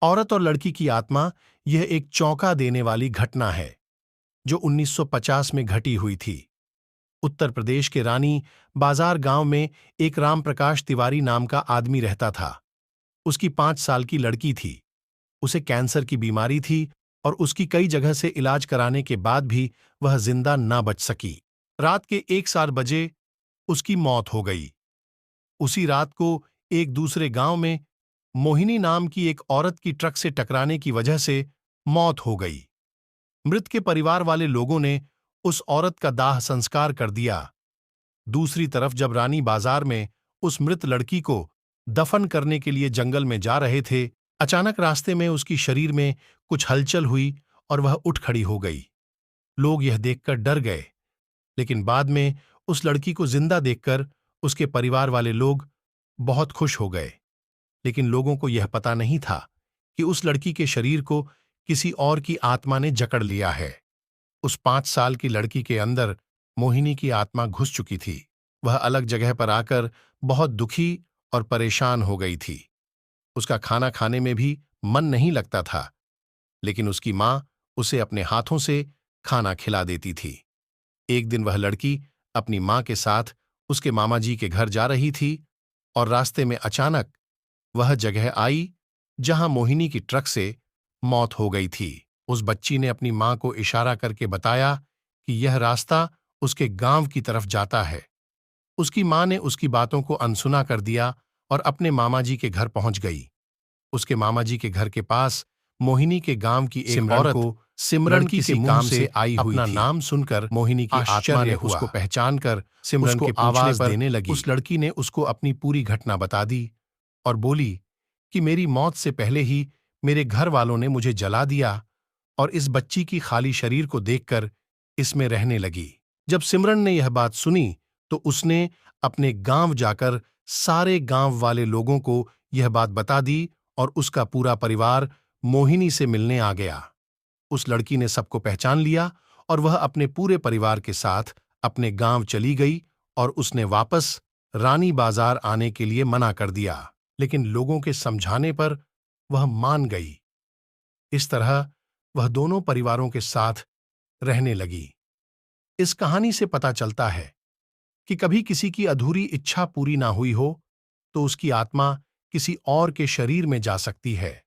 औरत और लड़की की आत्मा, यह एक चौंका देने वाली घटना है जो 1950 में घटी हुई थी। उत्तर प्रदेश के रानी बाजार गांव में एक राम प्रकाश तिवारी नाम का आदमी रहता था। उसकी 5 साल की लड़की थी। उसे कैंसर की बीमारी थी और उसकी कई जगह से इलाज कराने के बाद भी वह जिंदा ना बच सकी। रात के 1 बजे उसकी मौत हो गई। उसी रात को एक दूसरे गांव में मोहिनी नाम की एक औरत की ट्रक से टकराने की वजह से मौत हो गई। मृत के परिवार वाले लोगों ने उस औरत का दाह संस्कार कर दिया। दूसरी तरफ जब रानी बाजार में उस मृत लड़की को दफन करने के लिए जंगल में जा रहे थे, अचानक रास्ते में उसकी शरीर में कुछ हलचल हुई और वह उठ खड़ी हो गई। लोग यह देखकर डर गए, लेकिन बाद में उस लड़की को जिंदा देखकर उसके परिवार वाले लोग बहुत खुश हो गए। लेकिन लोगों को यह पता नहीं था कि उस लड़की के शरीर को किसी और की आत्मा ने जकड़ लिया है। उस 5 साल की लड़की के अंदर मोहिनी की आत्मा घुस चुकी थी। वह अलग जगह पर आकर बहुत दुखी और परेशान हो गई थी। उसका खाना खाने में भी मन नहीं लगता था, लेकिन उसकी मां उसे अपने हाथों से खाना खिला देती थी। एक दिन वह लड़की अपनी मां के साथ उसके मामा जी के घर जा रही थी और रास्ते में अचानक वह जगह आई जहां मोहिनी की ट्रक से मौत हो गई थी। उस बच्ची ने अपनी मां को इशारा करके बताया कि यह रास्ता उसके गांव की तरफ जाता है। उसकी मां ने उसकी बातों को अनसुना कर दिया और अपने मामा जी के घर पहुंच गई। उसके मामा जी के घर के पास मोहिनी के गांव की एक औरत को सिमरन किसी काम से आई हुई थी। नाम सुनकर मोहिनी की आत्मा ने उसको पहचान कर सिमरन को आवाज देने लगी। उस लड़की ने उसको अपनी पूरी घटना बता दी और बोली कि मेरी मौत से पहले ही मेरे घर वालों ने मुझे जला दिया और इस बच्ची की खाली शरीर को देखकर इसमें रहने लगी। जब सिमरन ने यह बात सुनी तो उसने अपने गांव जाकर सारे गांव वाले लोगों को यह बात बता दी और उसका पूरा परिवार मोहिनी से मिलने आ गया। उस लड़की ने सबको पहचान लिया और वह अपने पूरे परिवार के साथ अपने गांव चली गई और उसने वापस रानी बाजार आने के लिए मना कर दिया, लेकिन लोगों के समझाने पर वह मान गई। इस तरह वह दोनों परिवारों के साथ रहने लगी। इस कहानी से पता चलता है कि कभी किसी की अधूरी इच्छा पूरी ना हुई हो तो उसकी आत्मा किसी और के शरीर में जा सकती है।